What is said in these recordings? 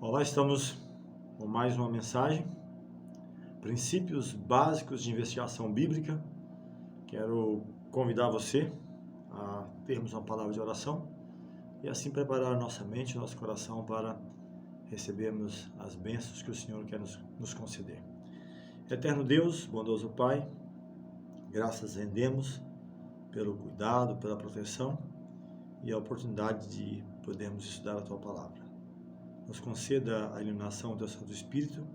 Olá, estamos com mais uma mensagem, princípios básicos de investigação bíblica. Quero convidar você a termos uma palavra de oração e assim preparar nossa mente, nosso coração para recebermos as bênçãos que o Senhor quer nos conceder. Eterno Deus, bondoso Pai, graças rendemos pelo cuidado, pela proteção e a oportunidade de podermos estudar a Tua Palavra. Nos conceda a iluminação do Teu Santo Espírito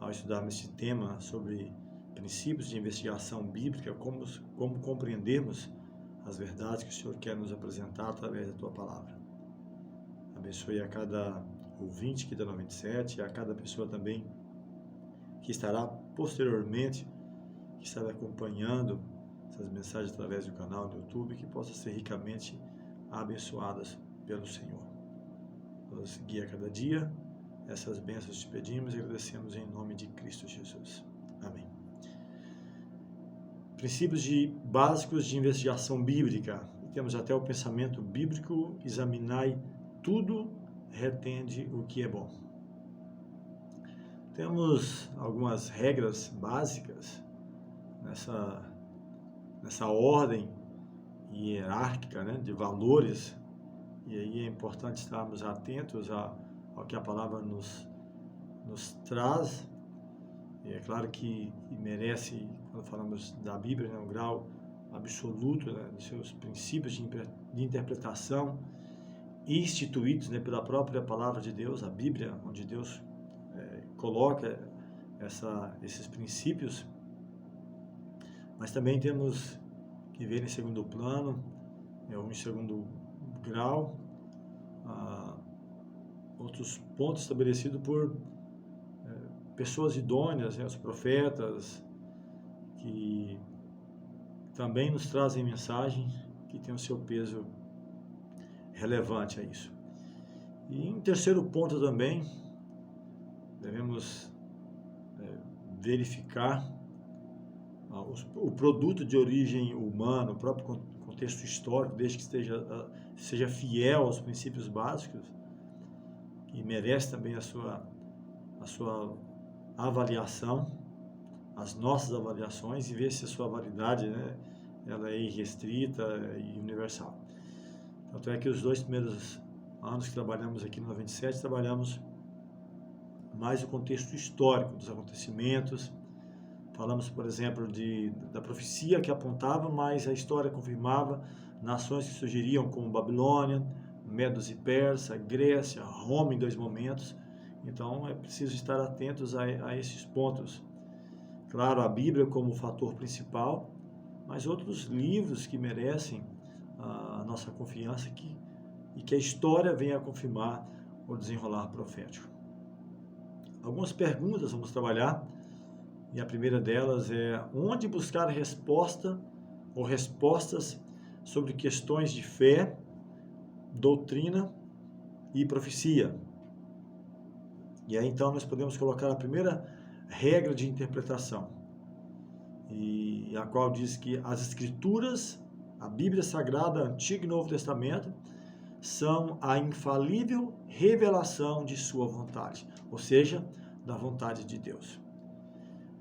ao estudarmos este tema sobre princípios de investigação bíblica, como compreendermos as verdades que o Senhor quer nos apresentar através da Tua Palavra. Abençoe a cada ouvinte aqui da 97 e a cada pessoa também que estará posteriormente, que estará acompanhando essas mensagens através do canal do YouTube, que possam ser ricamente abençoadas pelo Senhor. Nos guia a cada dia, essas bênçãos te pedimos e agradecemos em nome de Cristo Jesus. Amém. Princípios básicos de investigação bíblica. Temos até o pensamento bíblico: examinai tudo, retende o que é bom. Temos algumas regras básicas nessa ordem hierárquica, de valores. E aí é importante estarmos atentos ao que a palavra nos traz. E é claro que merece, quando falamos da Bíblia, um grau absoluto dos seus princípios de interpretação, instituídos pela própria palavra de Deus, a Bíblia, onde Deus coloca esses princípios. Mas também temos que ver em segundo plano, ou em segundo grau, outros pontos estabelecidos por pessoas idôneas, os profetas, que também nos trazem mensagens que têm o seu peso relevante a isso. E em terceiro ponto também, devemos verificar o produto de origem humana, o próprio contexto histórico, desde que seja fiel aos princípios básicos, e merece também a sua avaliação, as nossas avaliações, e ver se a sua validade ela é irrestrita e universal. Tanto é que os 2 primeiros anos que trabalhamos aqui no 97, trabalhamos mais o contexto histórico dos acontecimentos. Falamos, por exemplo, da profecia que apontava, mas a história confirmava nações que surgiriam como Babilônia, Medos e Persa, Grécia, Roma em 2 momentos. Então é preciso estar atentos a esses pontos. Claro, a Bíblia como fator principal, mas outros livros que merecem a nossa confiança e que a história venha a confirmar o desenrolar profético. Algumas perguntas vamos trabalhar. E a primeira delas é: onde buscar resposta ou respostas sobre questões de fé, doutrina e profecia? E aí então nós podemos colocar a primeira regra de interpretação, e a qual diz que as Escrituras, a Bíblia Sagrada, Antigo e Novo Testamento, são a infalível revelação de sua vontade, ou seja, da vontade de Deus.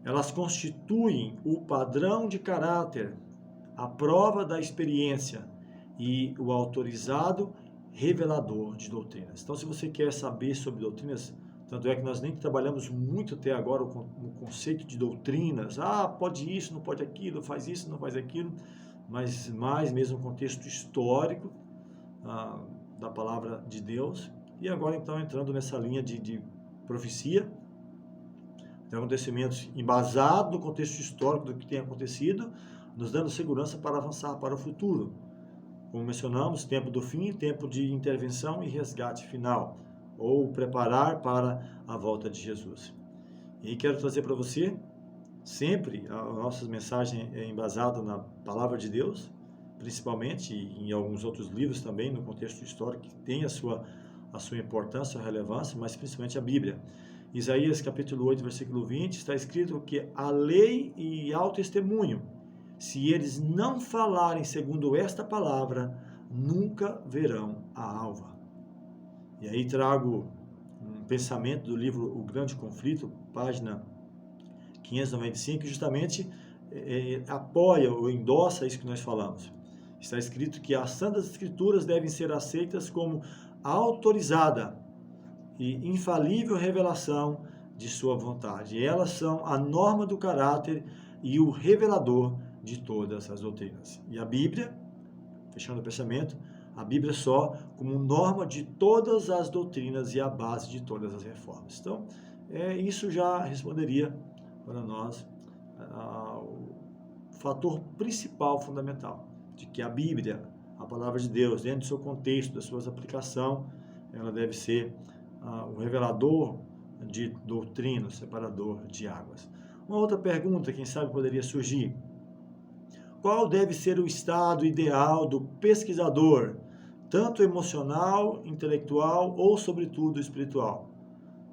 Elas constituem o padrão de caráter, a prova da experiência e o autorizado revelador de doutrinas. Então, se você quer saber sobre doutrinas, tanto é que nós nem trabalhamos muito até agora o conceito de doutrinas. Pode isso, não pode aquilo, faz isso, não faz aquilo, mas mais mesmo o contexto histórico da palavra de Deus. E agora, então, entrando nessa linha de profecia, de acontecimentos embasados no contexto histórico do que tem acontecido, nos dando segurança para avançar para o futuro. Como mencionamos, tempo do fim, tempo de intervenção e resgate final, ou preparar para a volta de Jesus. E quero trazer para você, sempre, a nossa mensagem é embasada na palavra de Deus, principalmente, e em alguns outros livros também, no contexto histórico, que tem a sua importância, a sua relevância, mas principalmente a Bíblia. Isaías capítulo 8, versículo 20, está escrito que a lei e ao testemunho, se eles não falarem segundo esta palavra, nunca verão a alva. E aí trago um pensamento do livro O Grande Conflito, página 595, que justamente apoia ou endossa isso que nós falamos. Está escrito que as Santas Escrituras devem ser aceitas como autorizada e infalível revelação de sua vontade. Elas são a norma do caráter e o revelador de todas as doutrinas. E a Bíblia, fechando o pensamento, a Bíblia só como norma de todas as doutrinas e a base de todas as reformas. Então, isso já responderia para nós o fator principal, fundamental, de que a Bíblia, a palavra de Deus, dentro do seu contexto, da sua aplicação, ela deve ser o revelador de doutrina, o separador de águas. Uma outra pergunta, quem sabe, poderia surgir: qual deve ser o estado ideal do pesquisador, tanto emocional, intelectual ou, sobretudo, espiritual?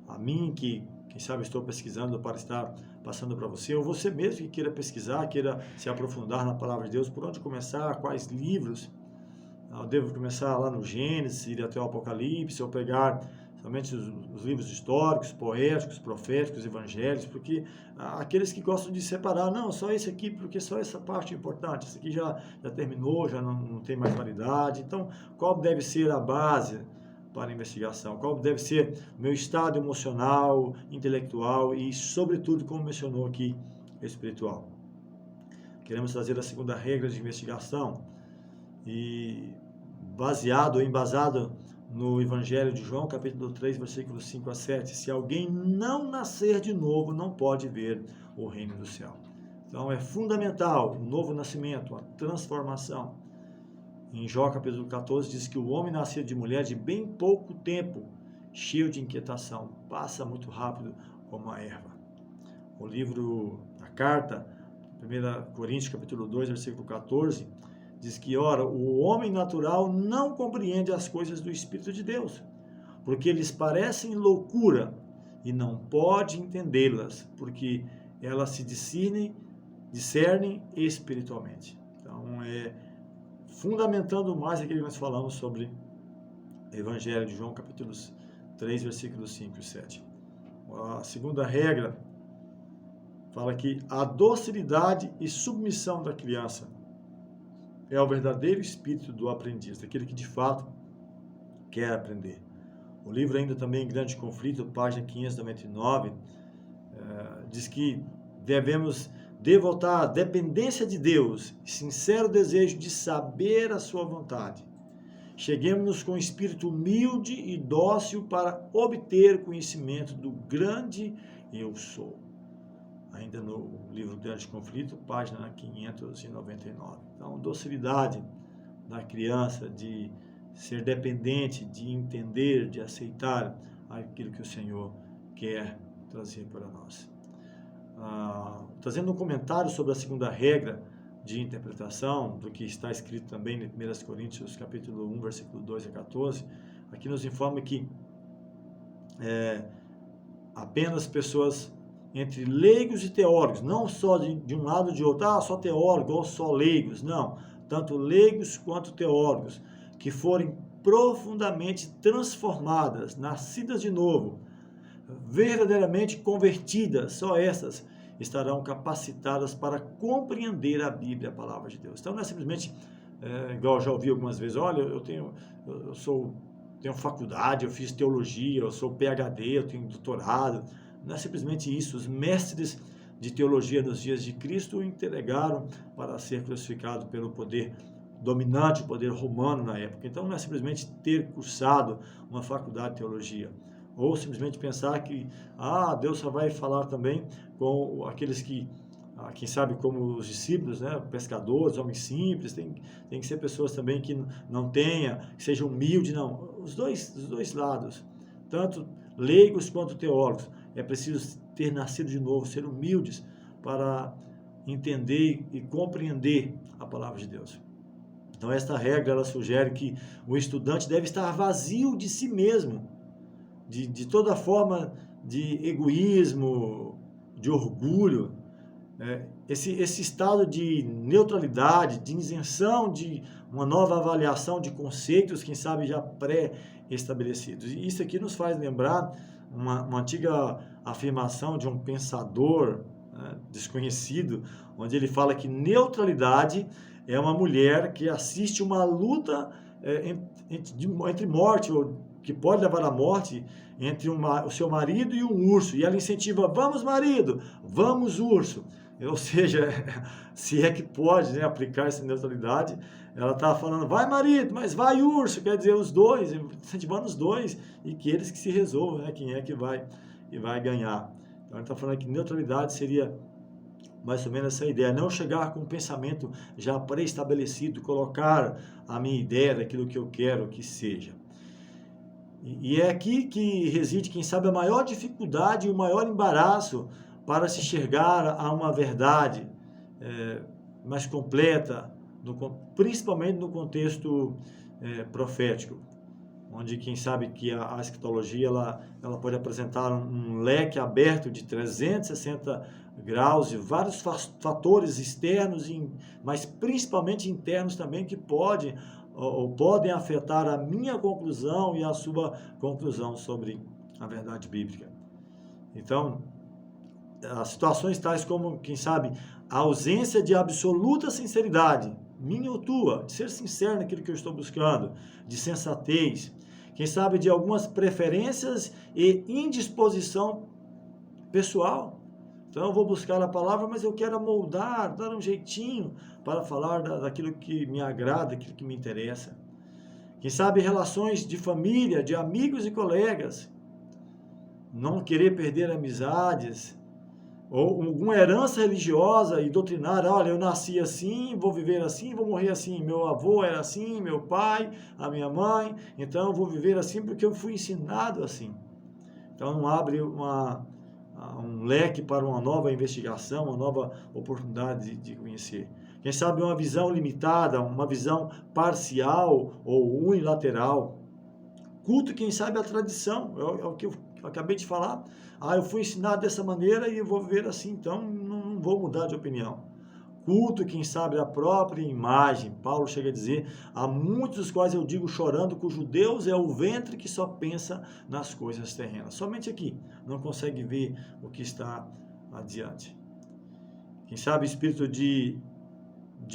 A mim, que, quem sabe, estou pesquisando para estar passando para você, ou você mesmo que queira pesquisar, queira se aprofundar na palavra de Deus, por onde começar, quais livros? Eu devo começar lá no Gênesis, ir até o Apocalipse, ou pegar somente os livros históricos, poéticos, proféticos, evangélicos, porque aqueles que gostam de separar, não, só esse aqui, porque só essa parte é importante, esse aqui já terminou, já não tem mais validade. Então, qual deve ser a base para a investigação? Qual deve ser o meu estado emocional, intelectual e, sobretudo, como mencionou aqui, espiritual? Queremos trazer a segunda regra de investigação e baseado ou embasado no Evangelho de João, capítulo 3, versículos 5 a 7. Se alguém não nascer de novo, não pode ver o reino do céu. Então é fundamental o novo nascimento, a transformação. Em Jó, capítulo 14, diz que o homem nascido de mulher de bem pouco tempo, cheio de inquietação, passa muito rápido como a erva. O livro, a carta, 1 Coríntios, capítulo 2, versículo 14, diz que, ora, o homem natural não compreende as coisas do Espírito de Deus, porque lhes parecem loucura e não pode entendê-las, porque elas se discernem espiritualmente. Então, fundamentando mais aquilo que nós falamos sobre o Evangelho de João, capítulos 3, versículos 5 e 7. A segunda regra fala que a docilidade e submissão da criança é o verdadeiro espírito do aprendiz, daquele que de fato quer aprender. O livro ainda também, Grande Conflito, página 599, diz que devemos devotar a dependência de Deus e sincero desejo de saber a sua vontade. Cheguemos-nos com espírito humilde e dócil para obter conhecimento do grande Eu Sou. Ainda no livro Grande Conflito, página 599. Então, docilidade da criança, de ser dependente, de entender, de aceitar aquilo que o Senhor quer trazer para nós. Trazendo um comentário sobre a segunda regra de interpretação, do que está escrito também em 1 Coríntios, capítulo 1, versículo 2 a 14, aqui nos informa que apenas pessoas entre leigos e teólogos, não só de um lado ou de outro, só teólogo ou só leigos, não, tanto leigos quanto teólogos, que forem profundamente transformadas, nascidas de novo, verdadeiramente convertidas, só essas estarão capacitadas para compreender a Bíblia, a palavra de Deus. Então não é simplesmente, igual eu já ouvi algumas vezes, olha, eu tenho faculdade, eu fiz teologia, eu sou PhD, eu tenho doutorado. Não é simplesmente isso. Os mestres de teologia nos dias de Cristo o entregaram para ser crucificado pelo poder dominante, o poder romano na época. Então não é simplesmente ter cursado uma faculdade de teologia, ou simplesmente pensar que Deus só vai falar também com aqueles que, quem sabe, como os discípulos, né, pescadores, homens simples. Tem que ser pessoas também que não tenham, que sejam humildes. Não, os dois lados, tanto leigos quanto teólogos. É preciso ter nascido de novo, ser humildes para entender e compreender a palavra de Deus. Então esta regra, ela sugere que o estudante deve estar vazio de si mesmo, de toda forma de egoísmo, de orgulho, esse estado de neutralidade, de isenção, de uma nova avaliação de conceitos, quem sabe já estabelecidos. E isso aqui nos faz lembrar uma antiga afirmação de um pensador, né, desconhecido, onde ele fala que neutralidade é uma mulher que assiste uma luta entre morte, ou que pode levar à morte, entre o seu marido e um urso, e ela incentiva: vamos marido, vamos urso. Ou seja, se é que pode, né, aplicar essa neutralidade, ela está falando: vai marido, mas vai urso, quer dizer, os dois, incentivando os dois, e que eles que se resolvam, né, quem é que vai ganhar. Então ele está falando que neutralidade seria mais ou menos essa ideia, não chegar com um pensamento já pré-estabelecido, colocar a minha ideia daquilo que eu quero que seja. E é aqui que reside, quem sabe, a maior dificuldade e o maior embaraço para se chegar a uma verdade mais completa, principalmente no contexto profético, onde quem sabe que a escatologia ela pode apresentar um leque aberto de 360 graus e vários fatores externos, mas principalmente internos também, que podem afetar a minha conclusão e a sua conclusão sobre a verdade bíblica. Então, as situações tais como, quem sabe, a ausência de absoluta sinceridade, minha ou tua, de ser sincero naquilo que eu estou buscando, de sensatez, quem sabe de algumas preferências e indisposição pessoal. Então eu vou buscar a palavra, mas eu quero moldar, dar um jeitinho para falar daquilo que me agrada, daquilo que me interessa. Quem sabe relações de família, de amigos e colegas, não querer perder amizades, ou alguma herança religiosa e doutrinária: olha, eu nasci assim, vou viver assim, vou morrer assim, meu avô era assim, meu pai, a minha mãe, então eu vou viver assim porque eu fui ensinado assim. Então não abre um leque para uma nova investigação, uma nova oportunidade de conhecer. Quem sabe uma visão limitada, uma visão parcial ou unilateral. Culto, quem sabe, a tradição, é o que eu acabei de falar. Eu fui ensinado dessa maneira e eu vou viver assim, então não vou mudar de opinião. Culto, quem sabe, a própria imagem. Paulo chega a dizer: há muitos dos quais eu digo chorando, cujo Deus é o ventre que só pensa nas coisas terrenas. Somente aqui, não consegue ver o que está adiante. Quem sabe, espírito de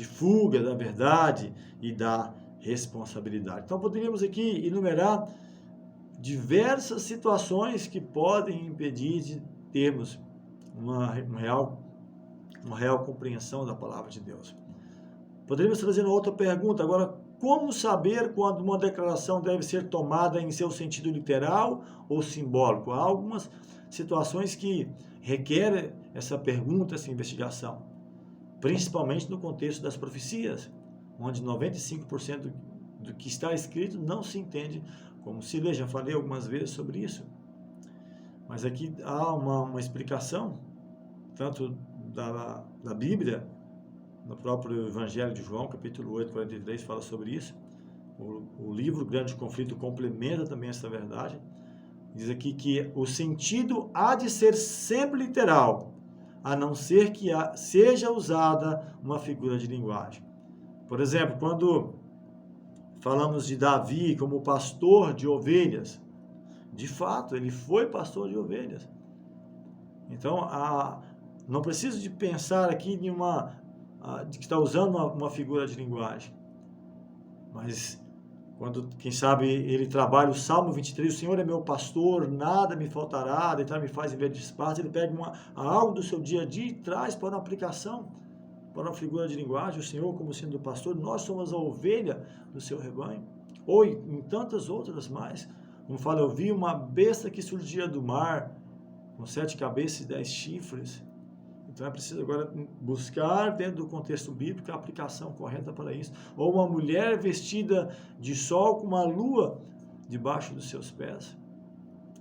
fuga da verdade e da responsabilidade. Então poderíamos aqui enumerar diversas situações que podem impedir de termos uma real compreensão da palavra de Deus. Poderíamos trazer uma outra pergunta agora: como saber quando uma declaração deve ser tomada em seu sentido literal ou simbólico? Há algumas situações que requerem essa pergunta, essa investigação, principalmente no contexto das profecias, onde 95% do que está escrito não se entende como se lê. Já falei algumas vezes sobre isso. Mas aqui há uma explicação, tanto da Bíblia, no próprio Evangelho de João, capítulo 8, 43, fala sobre isso. O livro Grande Conflito complementa também essa verdade. Diz aqui que o sentido há de ser sempre literal, a não ser que seja usada uma figura de linguagem. Por exemplo, quando falamos de Davi como pastor de ovelhas, de fato, ele foi pastor de ovelhas. Então, não preciso de pensar aqui de que está usando uma figura de linguagem. Mas, quando, quem sabe, ele trabalha o Salmo 23, o Senhor é meu pastor, nada me faltará, deitar me faz em verdes pastos. Ele pega algo do seu dia a dia e traz para uma aplicação, para uma figura de linguagem: o Senhor como sendo o pastor, nós somos a ovelha do seu rebanho. Ou em tantas outras mais. Como fala: eu vi uma besta que surgia do mar, com 7 cabeças e 10 chifres. Então é preciso agora buscar, dentro do contexto bíblico, a aplicação correta para isso. Ou uma mulher vestida de sol com uma lua debaixo dos seus pés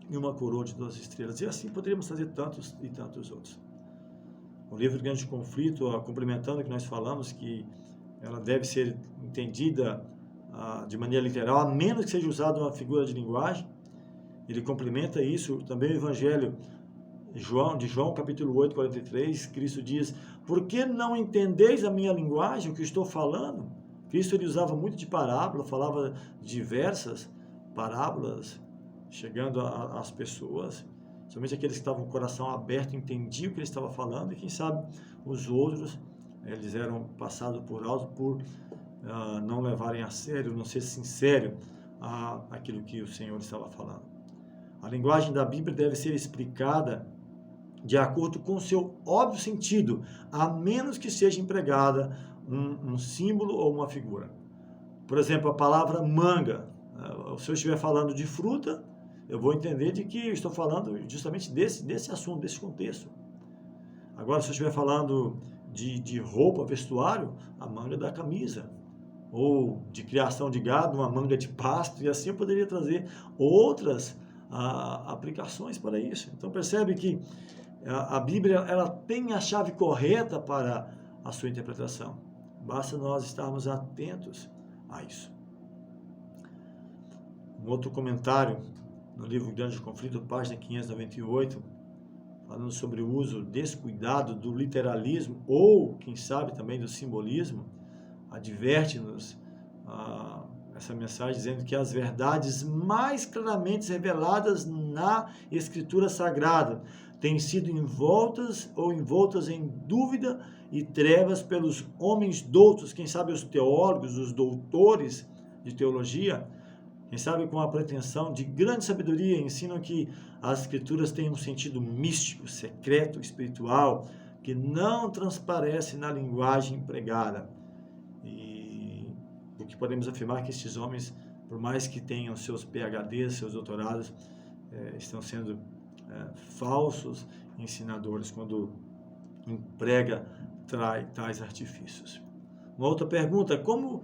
e uma coroa de 12 estrelas. E assim poderíamos fazer tantos e tantos outros. O livro Grande Conflito, complementando o que nós falamos, que ela deve ser entendida de maneira literal, a menos que seja usada uma figura de linguagem. Ele complementa isso também. O Evangelho de João, capítulo 8, 43, Cristo diz: por que não entendeis a minha linguagem, o que estou falando? Cristo ele usava muito de parábola, falava diversas parábolas, chegando às pessoas, somente aqueles que estavam com o coração aberto entendiam o que ele estava falando, e quem sabe os outros, eles eram passados por alto por não levarem a sério, não ser sincero aquilo que o Senhor estava falando. A linguagem da Bíblia deve ser explicada de acordo com o seu óbvio sentido, a menos que seja empregada um símbolo ou uma figura. Por exemplo, a palavra manga. Se eu estiver falando de fruta, eu vou entender de que eu estou falando justamente desse assunto, desse contexto. Agora, se eu estiver falando de roupa, vestuário, a manga da camisa. Ou de criação de gado, uma manga de pasto, e assim eu poderia trazer outras aplicações para isso. Então percebe que a Bíblia ela tem a chave correta para a sua interpretação. Basta nós estarmos atentos a isso. Um outro comentário no livro Grande Conflito, página 598, falando sobre o uso descuidado do literalismo ou, quem sabe, também do simbolismo, adverte-nos essa mensagem dizendo que as verdades mais claramente reveladas na Escritura Sagrada têm sido envoltas em dúvida e trevas pelos homens doutos, quem sabe os teólogos, os doutores de teologia, quem sabe com a pretensão de grande sabedoria, ensinam que as Escrituras têm um sentido místico, secreto, espiritual, que não transparece na linguagem empregada. E o que podemos afirmar é que esses homens, por mais que tenham seus PhDs, seus doutorados, estão sendo falsos ensinadores quando emprega tais artifícios. Uma outra pergunta: como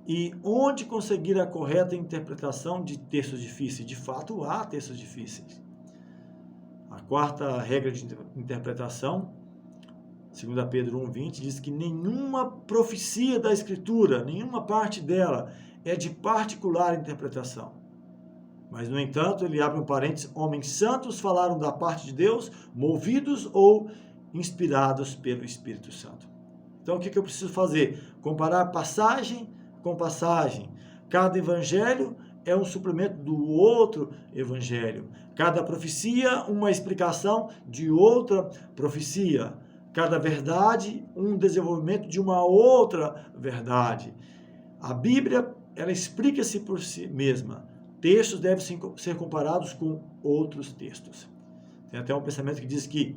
e onde conseguir a correta interpretação de textos difíceis? De fato, há textos difíceis. A quarta regra de interpretação, 2 Pedro 1,20, diz que nenhuma profecia da Escritura, nenhuma parte dela, é de particular interpretação. Mas, no entanto, ele abre um parênteses: homens santos falaram da parte de Deus, movidos ou inspirados pelo Espírito Santo. Então, o que eu preciso fazer? Comparar passagem com passagem. Cada evangelho é um suplemento do outro evangelho. Cada profecia, uma explicação de outra profecia. Cada verdade, um desenvolvimento de uma outra verdade. A Bíblia, ela explica-se por si mesma. Textos devem ser comparados com outros textos. Tem até um pensamento que diz que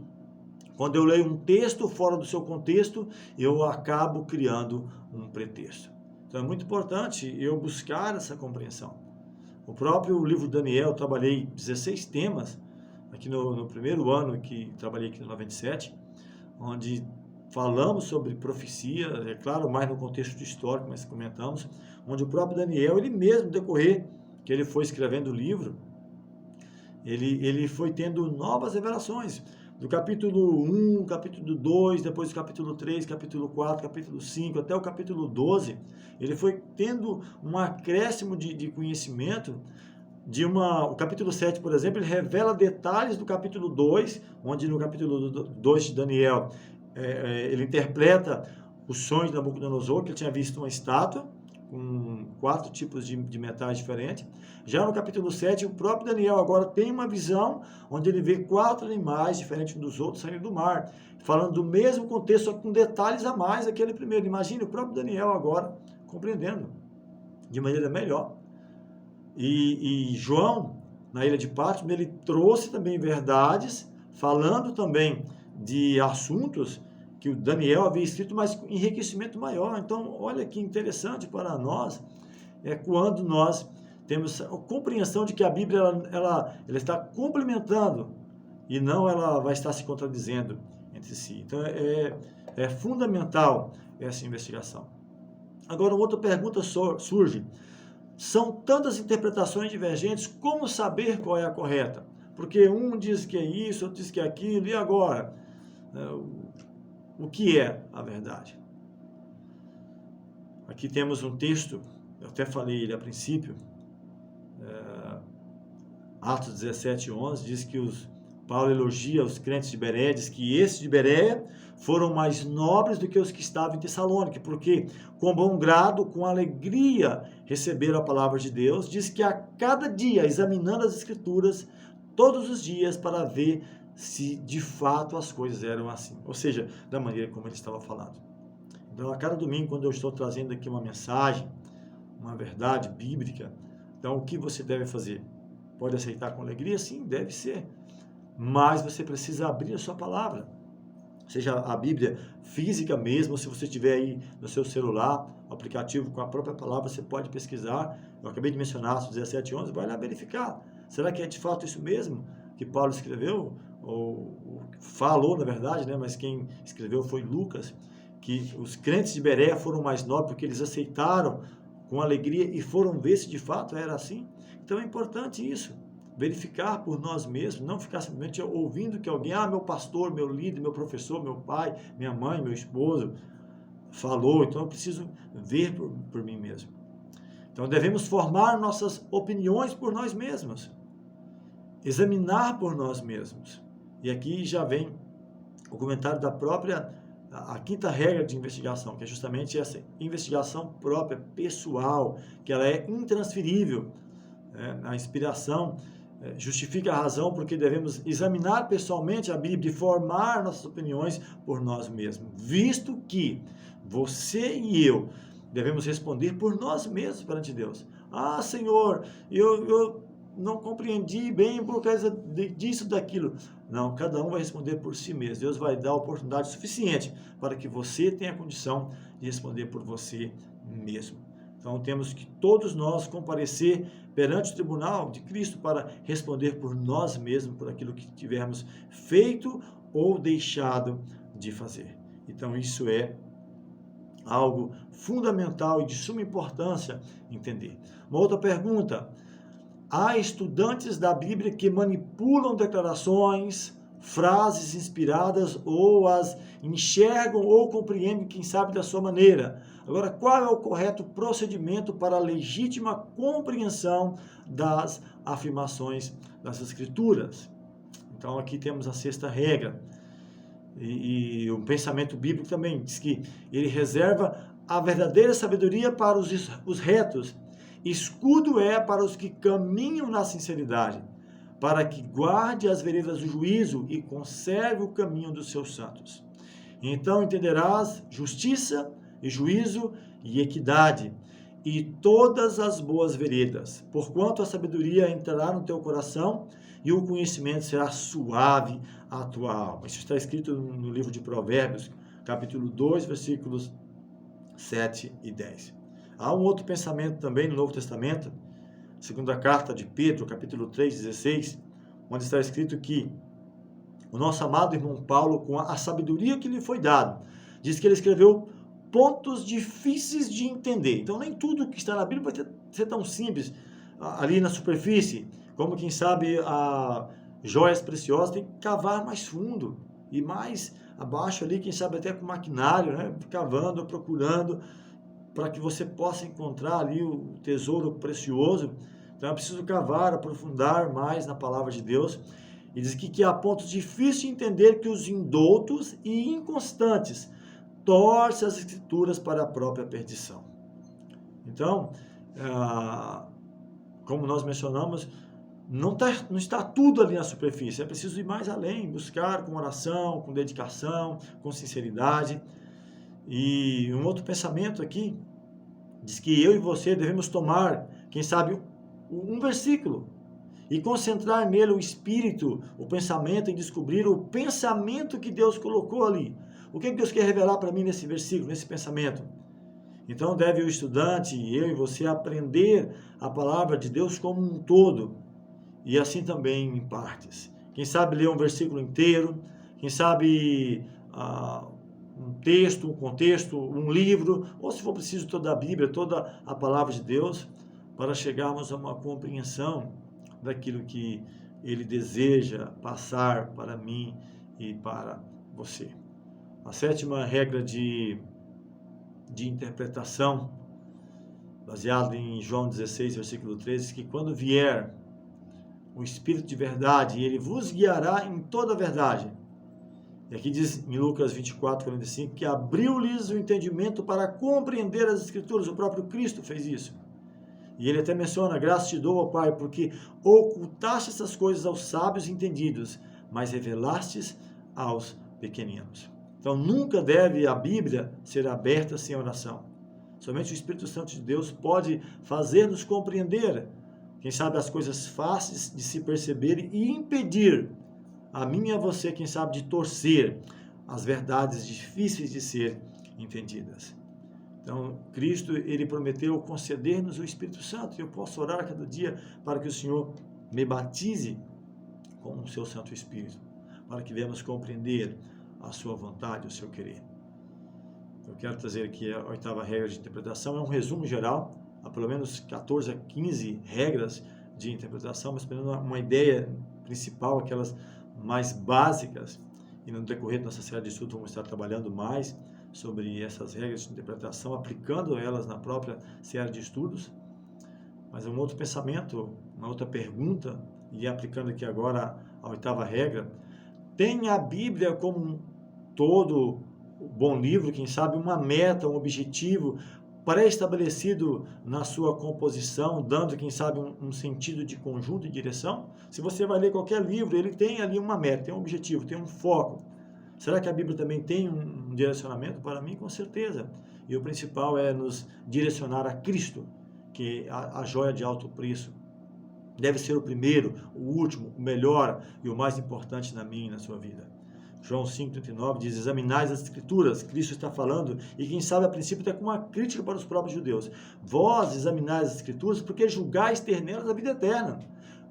quando eu leio um texto fora do seu contexto, eu acabo criando um pretexto. Então é muito importante eu buscar essa compreensão. O próprio livro de Daniel, eu trabalhei 16 temas, aqui no primeiro ano que trabalhei aqui no 97, onde falamos sobre profecia, é claro, mais no contexto histórico, mas comentamos, onde o próprio Daniel, ele mesmo, no decorrer que ele foi escrevendo o livro, ele foi tendo novas revelações. Do capítulo 1, capítulo 2, depois do capítulo 3, capítulo 4, capítulo 5, até o capítulo 12, ele foi tendo um acréscimo de conhecimento. O capítulo 7, por exemplo, ele revela detalhes do capítulo 2, onde no capítulo 2 de Daniel, ele interpreta os sonhos de Nabucodonosor, que ele tinha visto uma estátua, com 4 tipos de metais diferentes. Já no capítulo 7, o próprio Daniel agora tem uma visão onde ele vê 4 animais diferentes uns dos outros saindo do mar, falando do mesmo contexto, só com detalhes a mais daquele primeiro. Imagine o próprio Daniel agora compreendendo de maneira melhor. E João, na ilha de Patmos, ele trouxe também verdades, falando também de assuntos que o Daniel havia escrito, mas com enriquecimento maior. Então, olha que interessante para nós, quando nós temos a compreensão de que a Bíblia ela está complementando e não ela vai estar se contradizendo entre si. Então, é fundamental essa investigação. Agora, outra pergunta surge: são tantas interpretações divergentes, como saber qual é a correta? Porque um diz que é isso, outro diz que é aquilo, e agora? O que é a verdade? Aqui temos um texto, eu até falei ele a princípio, Atos 17:11, diz que os Paulo elogia os crentes de Bereia, diz que esses de Bereia foram mais nobres do que os que estavam em Tessalônica, porque com bom grado, com alegria, receberam a palavra de Deus. Diz que a cada dia, examinando as Escrituras, todos os dias, para ver se de fato as coisas eram assim, ou seja, da maneira como ele estava falando. Então, a cada domingo, quando eu estou trazendo aqui uma mensagem, uma verdade bíblica, então o que você deve fazer? Pode aceitar com alegria? Sim, deve ser. Mas você precisa abrir a sua palavra. Seja a Bíblia física mesmo, se você tiver aí no seu celular, o aplicativo com a própria palavra, você pode pesquisar. Eu acabei de mencionar, 17:11, vai lá verificar. Será que é de fato isso mesmo que Paulo escreveu? Ou falou, na verdade, né? Mas quem escreveu foi Lucas, que os crentes de Bereia foram mais nobres porque eles aceitaram com alegria e foram ver se de fato era assim. Então é importante isso, verificar por nós mesmos, não ficar simplesmente ouvindo que alguém, meu pastor, meu líder, meu professor, meu pai, minha mãe, meu esposo falou, então eu preciso ver por mim mesmo. Então devemos formar nossas opiniões por nós mesmos, examinar por nós mesmos. E aqui já vem o comentário da própria, a quinta regra de investigação, que é justamente essa investigação própria, pessoal, que ela é intransferível. A inspiração justifica a razão porque devemos examinar pessoalmente a Bíblia e formar nossas opiniões por nós mesmos, visto que você e eu devemos responder por nós mesmos perante Deus. Senhor, eu não compreendi bem por causa disso, daquilo. Não, cada um vai responder por si mesmo. Deus vai dar oportunidade suficiente para que você tenha condição de responder por você mesmo. Então temos que todos nós comparecer perante o tribunal de Cristo para responder por nós mesmos, por aquilo que tivermos feito ou deixado de fazer. Então isso é algo fundamental e de suma importância entender. Uma outra pergunta: há estudantes da Bíblia que manipulam declarações, frases inspiradas, ou as enxergam ou compreendem, quem sabe, da sua maneira. Agora, qual é o correto procedimento para a legítima compreensão das afirmações das Escrituras? Então, aqui temos a sexta regra. E o pensamento bíblico também diz que ele reserva a verdadeira sabedoria para os retos. Escudo é para os que caminham na sinceridade, para que guarde as veredas do juízo e conserve o caminho dos seus santos. Então entenderás justiça e juízo e equidade e todas as boas veredas, porquanto a sabedoria entrará no teu coração e o conhecimento será suave à tua alma. Isso está escrito no livro de Provérbios, capítulo 2, versículos 7 e 10. Há um outro pensamento também no Novo Testamento, segunda carta de Pedro, capítulo 3, 16, onde está escrito que o nosso amado irmão Paulo, com a sabedoria que lhe foi dado, diz que ele escreveu pontos difíceis de entender. Então nem tudo que está na Bíblia vai ser tão simples ali na superfície, como quem sabe joias preciosas tem que cavar mais fundo e mais abaixo ali, quem sabe até com maquinário, né? Cavando, procurando, para que você possa encontrar ali o tesouro precioso. Então é preciso cavar, aprofundar mais na palavra de Deus. E diz que há pontos difíceis de entender que os indoutos e inconstantes torcem as Escrituras para a própria perdição. Então, como nós mencionamos, não está tudo ali na superfície, é preciso ir mais além, buscar com oração, com dedicação, com sinceridade. E um outro pensamento aqui, diz que eu e você devemos tomar, quem sabe, um versículo e concentrar nele o espírito, o pensamento, e descobrir o pensamento que Deus colocou ali. O que Deus quer revelar para mim nesse versículo, nesse pensamento? Então deve o estudante, eu e você, aprender a palavra de Deus como um todo, e assim também em partes. Quem sabe ler um versículo inteiro, quem sabe um texto, um contexto, um livro, ou se for preciso toda a Bíblia, toda a palavra de Deus, para chegarmos a uma compreensão daquilo que Ele deseja passar para mim e para você. A sétima regra de interpretação, baseada em João 16, versículo 13, que quando vier o Espírito de verdade, e ele vos guiará em toda a verdade. E aqui diz em Lucas 24, 45, que abriu-lhes o entendimento para compreender as Escrituras. O próprio Cristo fez isso. E ele até menciona: graças te dou, ó Pai, porque ocultaste essas coisas aos sábios entendidos, mas revelastes aos pequeninos. Então nunca deve a Bíblia ser aberta sem oração. Somente o Espírito Santo de Deus pode fazer-nos compreender, quem sabe, as coisas fáceis de se perceber e impedir a mim e a você, quem sabe, de torcer as verdades difíceis de ser entendidas. Então, Cristo, ele prometeu conceder-nos o Espírito Santo. Eu posso orar cada dia para que o Senhor me batize com o seu Santo Espírito, para que venhamos compreender a sua vontade, o seu querer. Eu quero trazer aqui a 8ª regra de interpretação. É um resumo geral, há pelo menos 14 a 15 regras de interpretação, mas pelo menos uma ideia principal, aquelas mais básicas. E no decorrer da nossa série de estudos vamos estar trabalhando mais sobre essas regras de interpretação, aplicando elas na própria série de estudos. Mas um outro pensamento, uma outra pergunta, e aplicando aqui agora a 8ª regra: tem a Bíblia como um todo bom livro, quem sabe, uma meta, um objetivo pré-estabelecido na sua composição, dando, quem sabe, um sentido de conjunto e direção? Se você vai ler qualquer livro, ele tem ali uma meta, tem um objetivo, tem um foco. Será que a Bíblia também tem um direcionamento? Para mim, com certeza. E o principal é nos direcionar a Cristo, que é a joia de alto preço. Deve ser o primeiro, o último, o melhor e o mais importante na minha e na sua vida. João 5,39 diz: examinais as Escrituras. Cristo está falando, e quem sabe a princípio até com uma crítica para os próprios judeus. Vós examinais as Escrituras porque julgais ter nelas a vida eterna.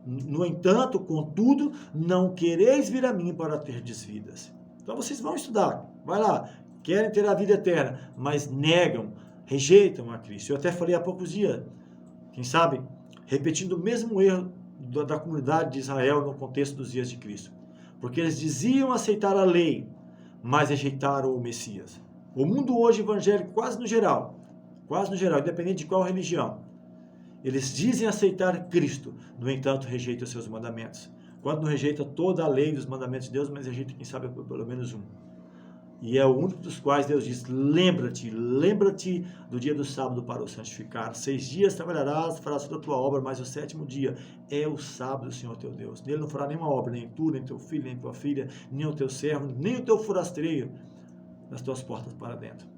No entanto, contudo, não quereis vir a mim para terdes vidas. Então vocês vão estudar, vai lá, querem ter a vida eterna, mas negam, rejeitam a Cristo. Eu até falei há poucos dias, quem sabe, repetindo o mesmo erro da comunidade de Israel no contexto dos dias de Cristo. Porque eles diziam aceitar a lei, mas rejeitaram o Messias. O mundo hoje evangélico, quase no geral, independente de qual religião, eles dizem aceitar Cristo, no entanto rejeitam os seus mandamentos. Quando não rejeita toda a lei dos mandamentos de Deus, mas rejeita, quem sabe, pelo menos um. E é o único dos quais Deus diz: lembra-te do dia do sábado para o santificar. 6 dias trabalharás, farás toda a tua obra, mas o 7º dia é o sábado do Senhor teu Deus. Nele não fará nenhuma obra, nem tu, nem teu filho, nem tua filha, nem o teu servo, nem o teu forasteiro, das tuas portas para dentro.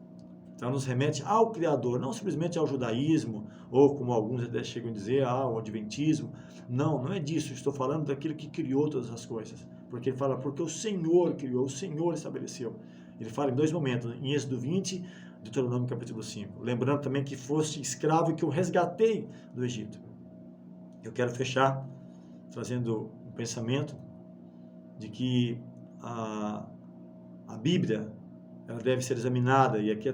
Então nos remete ao Criador, não simplesmente ao judaísmo, ou como alguns até chegam a dizer, ao adventismo. Não é disso. Estou falando daquele que criou todas as coisas. Porque ele fala, porque o Senhor criou, o Senhor estabeleceu. Ele fala em 2 momentos, em Êxodo 20, Deuteronômio capítulo 5. Lembrando também que foste escravo e que eu resgatei do Egito. Eu quero fechar trazendo um pensamento de que a Bíblia, ela deve ser examinada, e aqui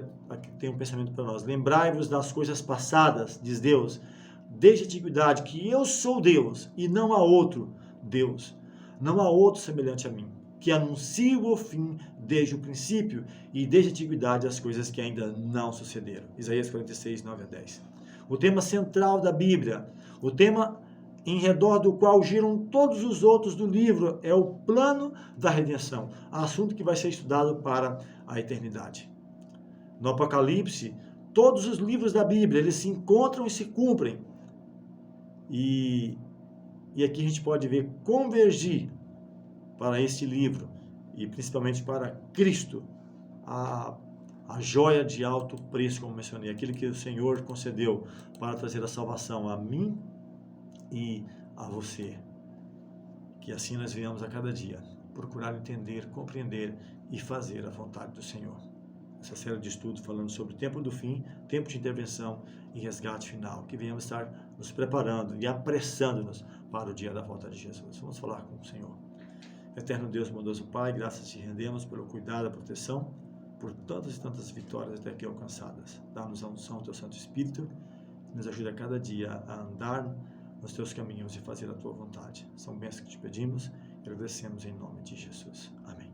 tem um pensamento para nós. Lembrai-vos das coisas passadas, diz Deus, desde a antiguidade, que eu sou Deus e não há outro Deus, não há outro semelhante a mim, que anuncio o fim desde o princípio e desde a antiguidade as coisas que ainda não sucederam. Isaías 46, 9 a 10. O tema central da Bíblia, o tema em redor do qual giram todos os outros do livro, é o plano da redenção, assunto que vai ser estudado para a eternidade. No Apocalipse, todos os livros da Bíblia, eles se encontram e se cumprem. E aqui a gente pode ver convergir para este livro, e principalmente para Cristo, a joia de alto preço, como mencionei, aquele que o Senhor concedeu para trazer a salvação a mim e a você. Que assim nós venhamos a cada dia procurar entender, compreender e fazer a vontade do Senhor. Essa série de estudos falando sobre o tempo do fim, tempo de intervenção e resgate final. Que venhamos estar nos preparando e apressando-nos para o dia da volta de Jesus. Vamos falar com o Senhor. Eterno Deus, bondoso Pai, graças te rendemos pelo cuidado, a proteção, por tantas e tantas vitórias até aqui alcançadas. Dá-nos a unção do teu Santo Espírito, que nos ajuda a cada dia a andar nos teus caminhos e fazer a tua vontade. São bênçãos que te pedimos e agradecemos em nome de Jesus. Amém.